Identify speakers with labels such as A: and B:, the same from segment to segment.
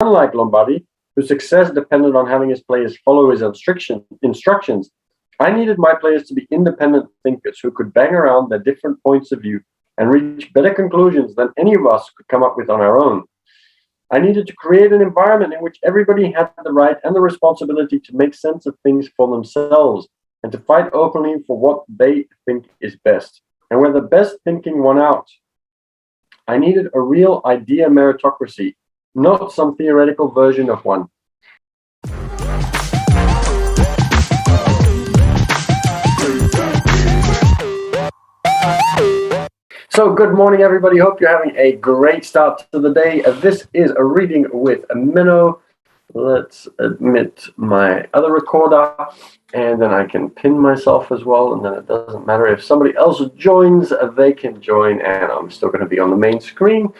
A: Unlike Lombardi, whose success depended on having his players follow his instructions, I needed my players to be independent thinkers who could bang around their different points of view and reach better conclusions than any of us could come up with on our own. I needed to create an environment in which everybody had the right and the responsibility to make sense of things for themselves and to fight openly for what they think is best. And where the best thinking won out, I needed a real idea meritocracy, not some theoretical version of one. So good morning, everybody. Hope you're having a great start to the day. This is a reading with Menno. Let's admit my other recorder, and then I can pin myself as well, and then it doesn't matter if somebody else joins, they can join, and I'm still going to be on the main screen.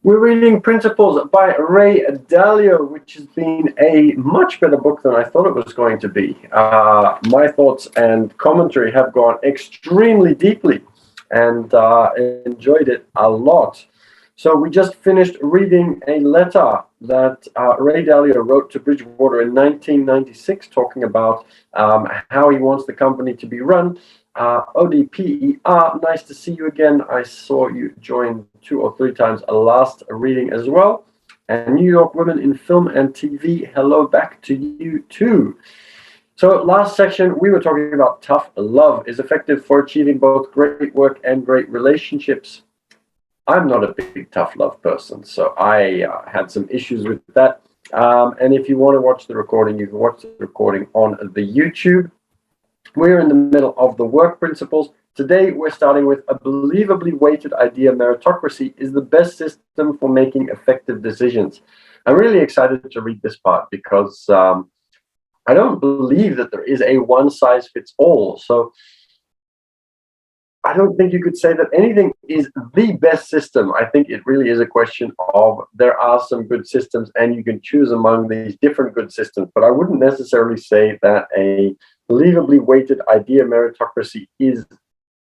A: We're reading Principles by Ray Dalio, which has been a much better book than I thought it was going to be. My thoughts and commentary have gone extremely deeply, and enjoyed it a lot. So we just finished reading a letter that Ray Dalio wrote to Bridgewater in 1996, talking about how he wants the company to be run. ODPER, nice to see you again. I saw you join 2 or 3 times last reading as well. And New York Women in Film and TV, hello back to you too. So last section, we were talking about tough love is effective for achieving both great work and great relationships. I'm not a big tough love person, so I had some issues with that. And if you want to watch the recording, you can watch the recording on the YouTube. We're in the middle of the work principles. Today, we're starting with a believably weighted idea. Meritocracy is the best system for making effective decisions. I'm really excited to read this part because I don't believe that there is a one-size-fits-all. So I don't think you could say that anything is the best system. I think it really is a question of there are some good systems and you can choose among these different good systems. But I wouldn't necessarily say that a believably weighted idea meritocracy is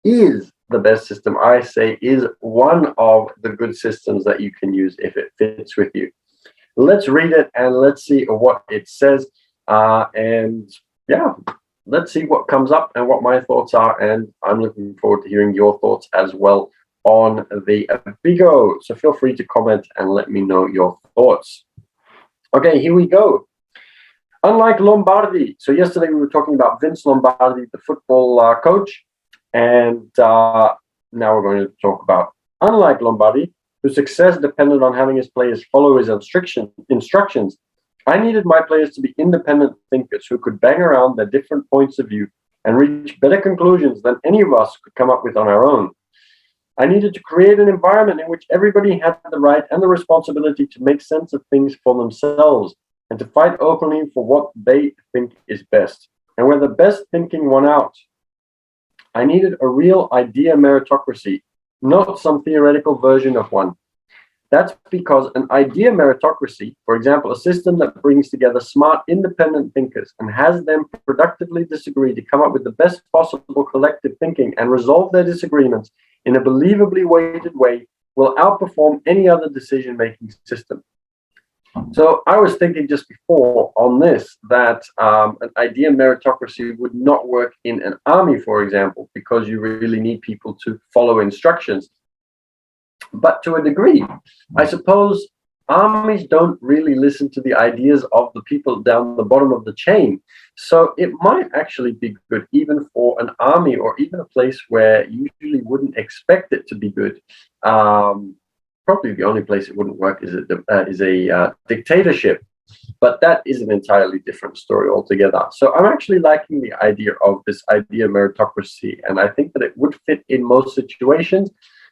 A: the best system. I say is one of the good systems that you can use if it fits with you. Let's read it and let's see what it says. And yeah, let's see what comes up and what my thoughts are. And I'm looking forward to hearing your thoughts as well on the Bigo. So feel free to comment and let me know your thoughts. Okay, here we go. Unlike Lombardi. So yesterday we were talking about Vince Lombardi, the football coach. And now we're going to talk about unlike Lombardi, whose success depended on having his players follow his instructions. I needed my players to be independent thinkers who could bang around their different points of view and reach better conclusions than any of us could come up with on our own. I needed to create an environment in which everybody had the right and the responsibility to make sense of things for themselves and to fight openly for what they think is best. And where the best thinking won out, I needed a real idea meritocracy, not some theoretical version of one. That's because an idea meritocracy, for example, a system that brings together smart, independent thinkers and has them productively disagree to come up with the best possible collective thinking and resolve their disagreements in a believably weighted way, will outperform any other decision-making system. So I was thinking just before on this that an idea meritocracy would not work in an army, for example, because you really need people to follow instructions. But to a degree, I suppose armies don't really listen to the ideas of the people down the bottom of the chain. So it might actually be good even for an army or even a place where you usually wouldn't expect it to be good. Probably the only place it wouldn't work is a dictatorship. But that is an entirely different story altogether. So I'm actually liking the idea of this idea meritocracy, and I think that it would fit in most situations.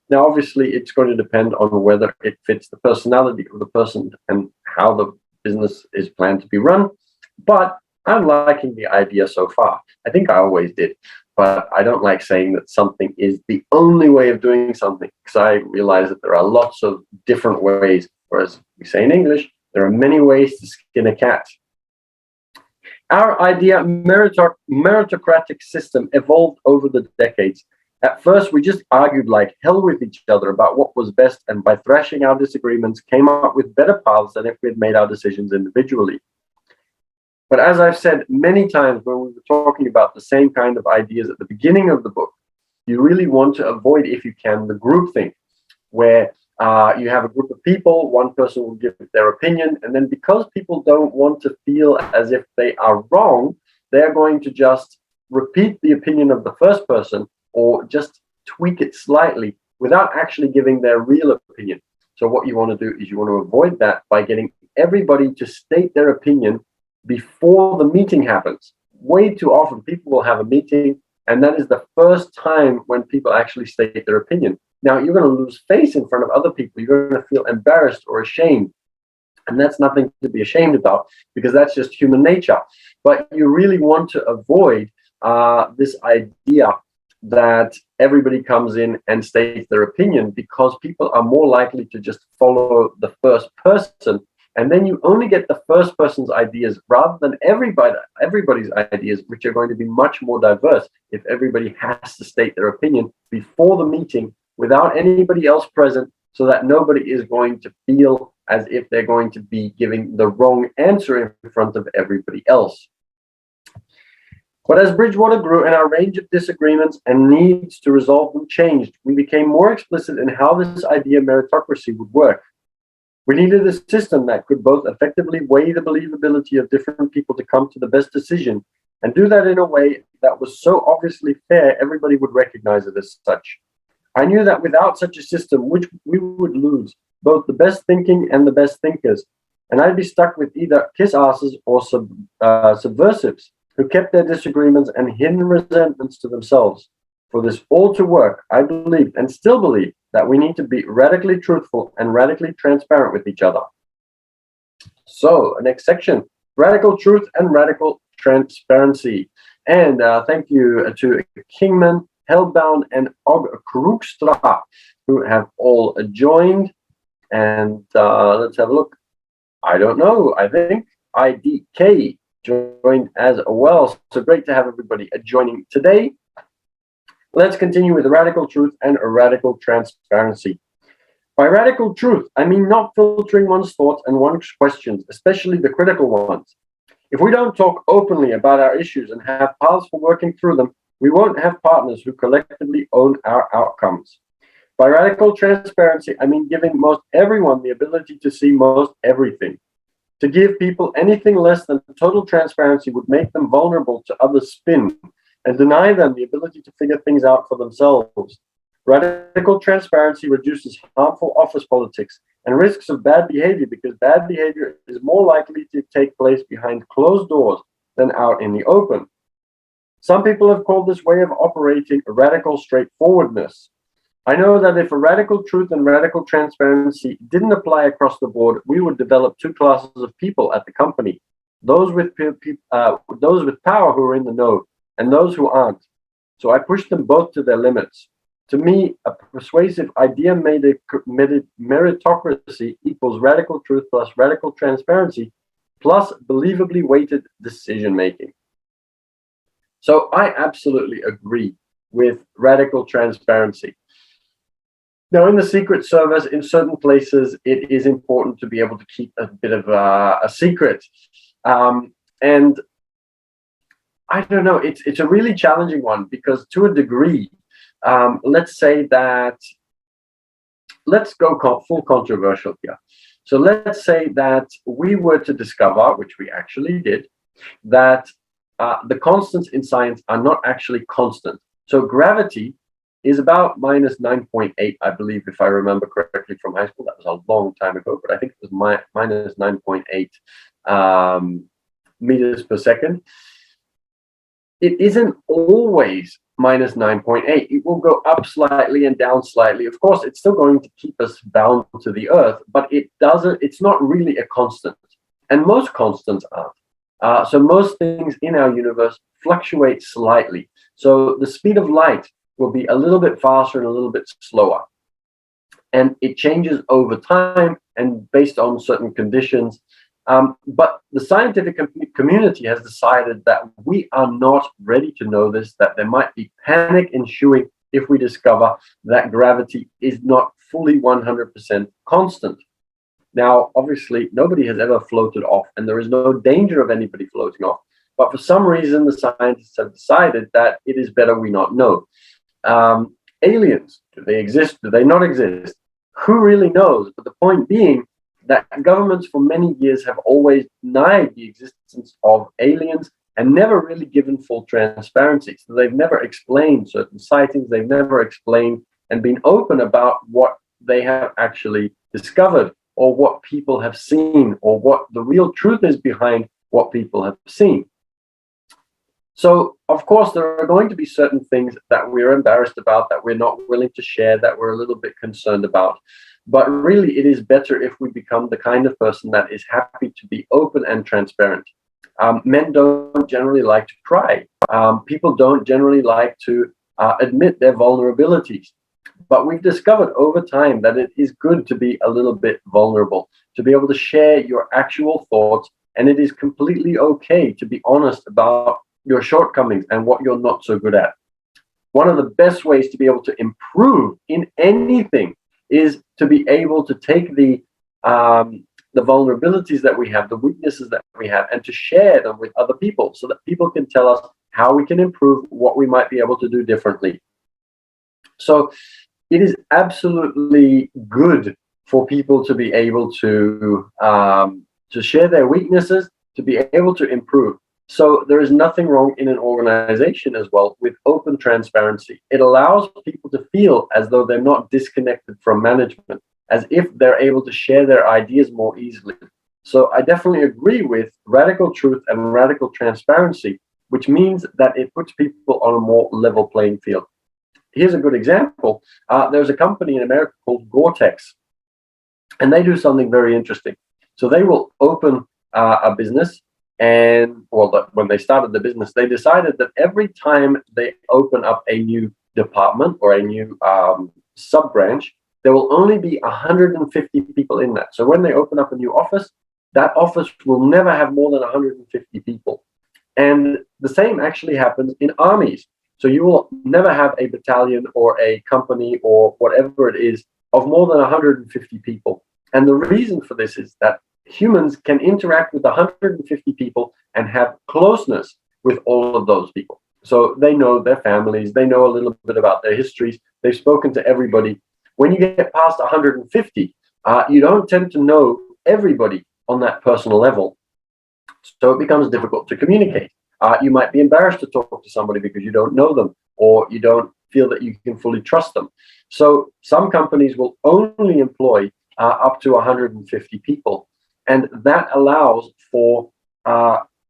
A: Now, obviously, it's going to depend on whether it fits the personality of the person and how the business is planned to be run. But I'm liking the idea so far. I think I always did. But I don't like saying that something is the only way of doing something, because I realize that there are lots of different ways. Whereas we say in English, there are many ways to skin a cat. Our idea meritocratic system evolved over the decades At first, we just argued like hell with each other about what was best, and by thrashing our disagreements, came up with better paths than if we had made our decisions individually. But as I've said many times when we were talking about the same kind of ideas at the beginning of the book, you really want to avoid, if you can, the groupthink, where you have a group of people, one person will give their opinion, and then because people don't want to feel as if they are wrong, they're going to just repeat the opinion of the first person or just tweak it slightly without actually giving their real opinion. So what you want to do is you want to avoid that by getting everybody to state their opinion before the meeting happens. Way too often people will have a meeting and that is the first time when people actually state their opinion. Now you're going to lose face in front of other people. You're going to feel embarrassed or ashamed. And that's nothing to be ashamed about because that's just human nature. But you really want to avoid this idea that everybody comes in and states their opinion, because people are more likely to just follow the first person. And then you only get the first person's ideas rather than everybody's ideas, which are going to be much more diverse if everybody has to state their opinion before the meeting without anybody else present, so that nobody is going to feel as if they're going to be giving the wrong answer in front of everybody else. But as Bridgewater grew and our range of disagreements and needs to resolve them changed, we became more explicit in how this idea of meritocracy would work. We needed a system that could both effectively weigh the believability of different people to come to the best decision, and do that in a way that was so obviously fair everybody would recognize it as such. I knew that without such a system, which we would lose both the best thinking and the best thinkers, and I'd be stuck with either kiss asses or subversives who kept their disagreements and hidden resentments to themselves. For this all to work, I believed and still believe that we need to be radically truthful and radically transparent with each other. So, next section, radical truth and radical transparency. And thank you to Kingman, Hellbound, and Og Kroekstra, who have all joined. And let's have a look. I don't know. I think IDK joined as well. So great to have everybody joining today. Let's continue with radical truth and radical transparency. By radical truth, I mean not filtering one's thoughts and one's questions, especially the critical ones. If we don't talk openly about our issues and have paths for working through them, we won't have partners who collectively own our outcomes. By radical transparency, I mean giving most everyone the ability to see most everything. To give people anything less than total transparency would make them vulnerable to other spin and deny them the ability to figure things out for themselves. Radical transparency reduces harmful office politics and risks of bad behavior, because bad behavior is more likely to take place behind closed doors than out in the open. Some people have called this way of operating radical straightforwardness. I know that if a radical truth and radical transparency didn't apply across the board, we would develop two classes of people at the company: those with power who are in the know, and those who aren't. So I pushed them both to their limits. To me, a persuasive idea meritocracy equals radical truth plus radical transparency plus believably weighted decision making. So I absolutely agree with radical transparency. Now, in the Secret Service, in certain places, it is important to be able to keep a bit of a secret. And I don't know, it's a really challenging one, because to a degree, let's say that, let's go full controversial here. So let's say that we were to discover, which we actually did, that the constants in science are not actually constant. So gravity is about minus 9.8, I believe, if I remember correctly from high school. That was a long time ago, but I think it was minus 9.8 meters per second. It isn't always minus 9.8. It will go up slightly and down slightly. Of course, it's still going to keep us bound to the Earth, but it's not really a constant. And most constants aren't. So most things in our universe fluctuate slightly. So the speed of light will be a little bit faster and a little bit slower. And it changes over time and based on certain conditions. But the scientific community has decided that we are not ready to know this, that there might be panic ensuing if we discover that gravity is not fully 100% constant. Now, obviously, nobody has ever floated off, and there is no danger of anybody floating off. But for some reason, the scientists have decided that it is better we not know. Aliens, do they exist? Do they not exist? Who really knows? But the point being that governments for many years have always denied the existence of aliens and never really given full transparency. So they've never explained certain sightings, they've never explained and been open about what they have actually discovered, or what people have seen, or what the real truth is behind what people have seen. So, of course, there are going to be certain things that we're embarrassed about, that we're not willing to share, that we're a little bit concerned about. But really, it is better if we become the kind of person that is happy to be open and transparent. Men don't generally like to cry. People don't generally like to admit their vulnerabilities. But we've discovered over time that it is good to be a little bit vulnerable, to be able to share your actual thoughts. And it is completely okay to be honest about your shortcomings and what you're not so good at. One of the best ways to be able to improve in anything is to be able to take the vulnerabilities that we have, the weaknesses that we have, and to share them with other people so that people can tell us how we can improve, what we might be able to do differently. So it is absolutely good for people to be able to share their weaknesses, to be able to improve. So there is nothing wrong in an organization as well with open transparency. It allows people to feel as though they're not disconnected from management, as if they're able to share their ideas more easily. So I definitely agree with radical truth and radical transparency, which means that it puts people on a more level playing field. Here's a good example. There's a company in America called Gore-Tex, and they do something very interesting. So they will open a business, and when they started the business, they decided that every time they open up a new department or a new sub-branch, there will only be 150 people in that. So when they open up a new office, that office will never have more than 150 people. And the same actually happens in armies. So you will never have a battalion or a company or whatever it is of more than 150 people. And the reason for this is that humans can interact with 150 people and have closeness with all of those people. So they know their families, they know a little bit about their histories, they've spoken to everybody. When you get past 150, you don't tend to know everybody on that personal level. So it becomes difficult to communicate. You might be embarrassed to talk to somebody because you don't know them, or you don't feel that you can fully trust them. So some companies will only employ up to 150 people. And that allows for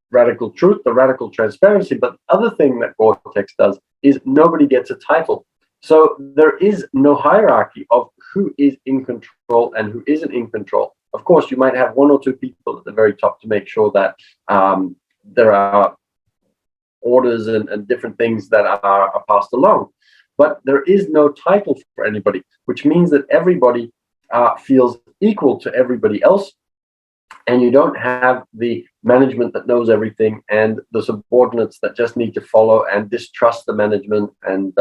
A: radical truth, the radical transparency. But the other thing that Gore-Tex does is nobody gets a title. So there is no hierarchy of who is in control and who isn't in control. Of course, you might have one or two people at the very top to make sure that there are orders and different things that are passed along. But there is no title for anybody, which means that everybody feels equal to everybody else. And you don't have the management that knows everything and the subordinates that just need to follow and distrust the management and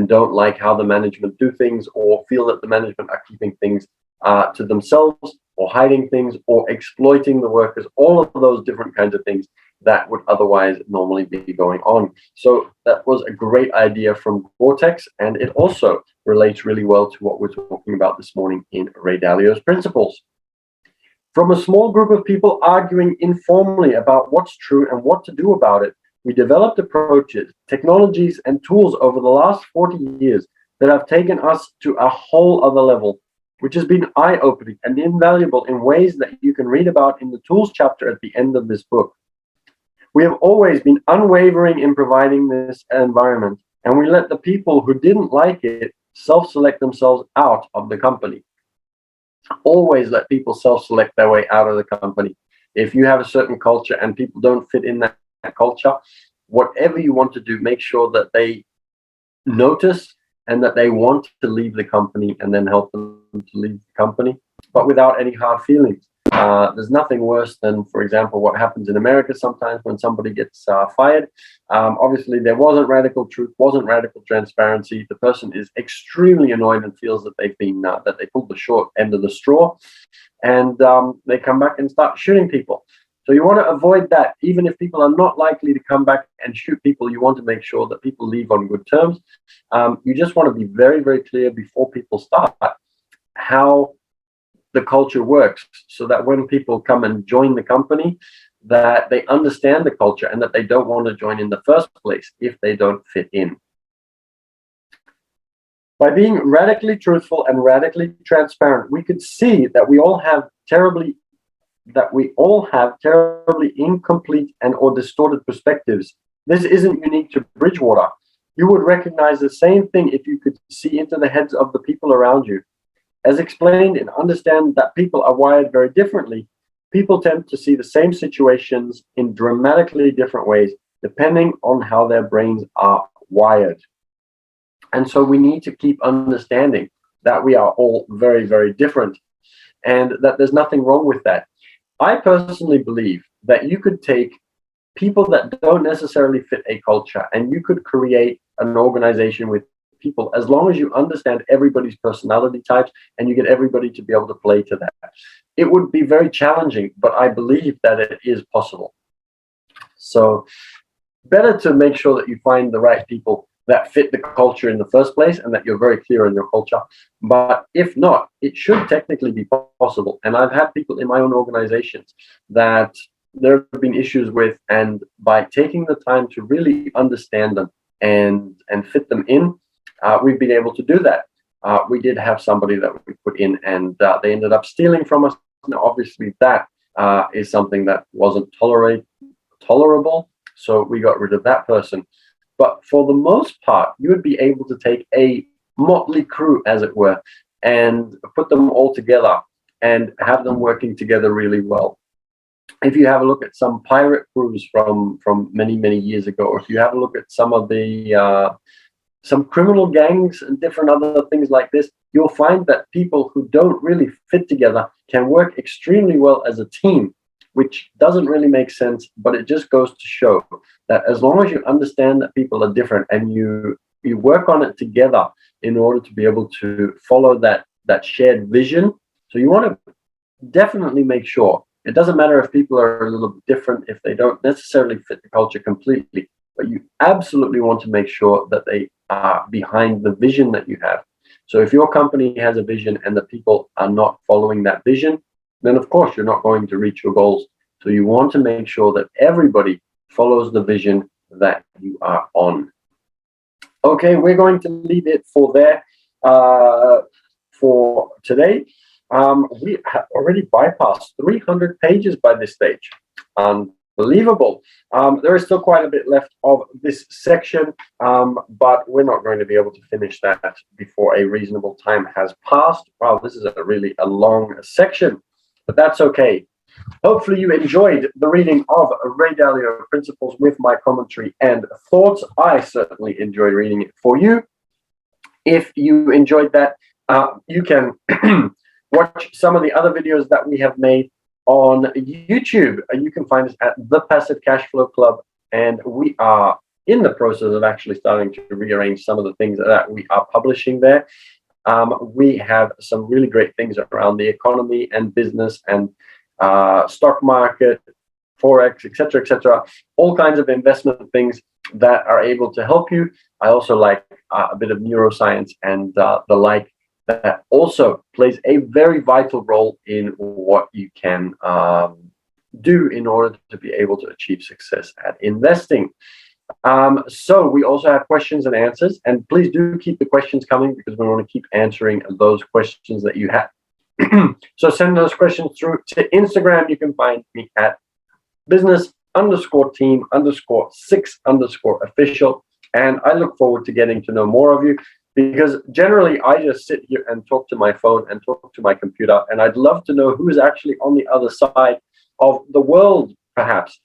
A: don't like how the management do things, or feel that the management are keeping things to themselves, or hiding things, or exploiting the workers, all of those different kinds of things that would otherwise normally be going on. So that was a great idea from Gore-Tex, and it also relates really well to what we're talking about this morning in Ray Dalio's principles. From a small group of people arguing informally about what's true and what to do about it, we developed approaches, technologies, and tools over the last 40 years that have taken us to a whole other level, which has been eye-opening and invaluable in ways that you can read about in the tools chapter at the end of this book. We have always been unwavering in providing this environment, and we let the people who didn't like it self-select themselves out of the company. Always let people self-select their way out of the company. If you have a certain culture and people don't fit in that culture, whatever you want to do, make sure that they notice and that they want to leave the company, and then help them to leave the company, but without any hard feelings. There's nothing worse than, for example, what happens in America sometimes when somebody gets fired. Obviously, there wasn't radical truth, wasn't radical transparency. The person is extremely annoyed and feels that they've been that they pulled the short end of the straw, and they come back and start shooting people. So you want to avoid that. Even if people are not likely to come back and shoot people, you want to make sure that people leave on good terms. You just want to be very, very clear before people start how the culture works, so that when people come and join the company, that they understand the culture and that they don't want to join in the first place if they don't fit in. By being radically truthful and radically transparent, we could see that we all have terribly incomplete and or distorted perspectives. This isn't unique to Bridgewater. You would recognize the same thing if you could see into the heads of the people around you. As explained, and understand that people are wired very differently. People tend to see the same situations in dramatically different ways, depending on how their brains are wired. And so we need to keep understanding that we are all very, very different, and that there's nothing wrong with that. I personally believe that you could take people that don't necessarily fit a culture and you could create an organization with people, as long as you understand everybody's personality types and you get everybody to be able to play to that. It would be very challenging, but I believe that it is possible. So better to make sure that you find the right people that fit the culture in the first place and that you're very clear in your culture. But if not, it should technically be possible. And I've had people in my own organizations that there have been issues with, and by taking the time to really understand them and fit them in, we've been able to do that. We did have somebody that we put in, and they ended up stealing from us. Now, obviously, that is something that wasn't tolerable, so we got rid of that person. But for the most part, you would be able to take a motley crew, as it were, and put them all together and have them working together really well. If you have a look at some pirate crews from many, many years ago, or if you have a look at some of the some criminal gangs and different other things like this, you'll find that people who don't really fit together can work extremely well as a team, which doesn't really make sense, but it just goes to show that as long as you understand that people are different and you work on it together in order to be able to follow that shared vision. So you want to definitely make sure, it doesn't matter if people are a little bit different, if they don't necessarily fit the culture completely, but you absolutely want to make sure that they are behind the vision that you have. So if your company has a vision and the people are not following that vision, then of course you're not going to reach your goals. So you want to make sure that everybody follows the vision that you are on. Okay, we're going to leave it for there for today. We have already bypassed 300 pages by this stage. Unbelievable. There is still quite a bit left of this section, but we're not going to be able to finish that before a reasonable time has passed. Wow, this is a long section, but that's okay. Hopefully you enjoyed the reading of Ray Dalio Principles with my commentary and thoughts. I certainly enjoyed reading it for you. If you enjoyed that, you can watch some of the other videos that we have made on YouTube. You can find us at The Passive Cash Flow Club, and we are in the process of actually starting to rearrange some of the things that we are publishing there. We have some really great things around the economy and business and stock market, forex, etc., all kinds of investment things that are able to help you. I also like a bit of neuroscience and the like, that also plays a very vital role in what you can do in order to be able to achieve success at investing. So we also have questions and answers, and please do keep the questions coming because we want to keep answering those questions that you have. So send those questions through to Instagram. You can find me at business_team_6_official. And I look forward to getting to know more of you, because generally I just sit here and talk to my phone and talk to my computer. And I'd love to know who is actually on the other side of the world, perhaps,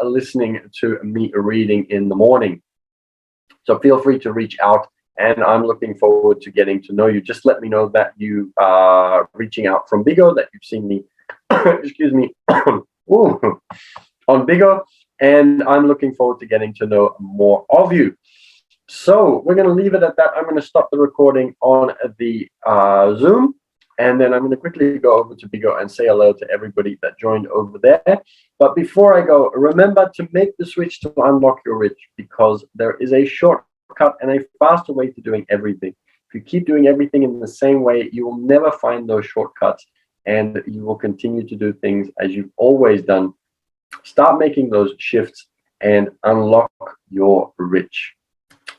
A: listening to me reading in the morning. So feel free to reach out. And I'm looking forward to getting to know you. Just let me know that you are reaching out from Bigo, that you've seen me excuse me, ooh, on Bigo, and I'm looking forward to getting to know more of you. So we're going to leave it at that. I'm going to stop the recording on the Zoom, and then I'm going to quickly go over to Bigo and say hello to everybody that joined over there. But before I go, remember to make the switch to unlock your rich, because there is a shortcut and a faster way to doing everything. If you keep doing everything in the same way, you will never find those shortcuts, and you will continue to do things as you've always done. Start making those shifts and unlock your rich.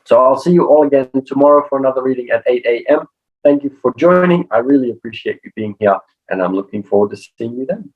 A: So I'll see you all again tomorrow for another reading at 8 a.m. Thank you for joining. I really appreciate you being here, and I'm looking forward to seeing you then.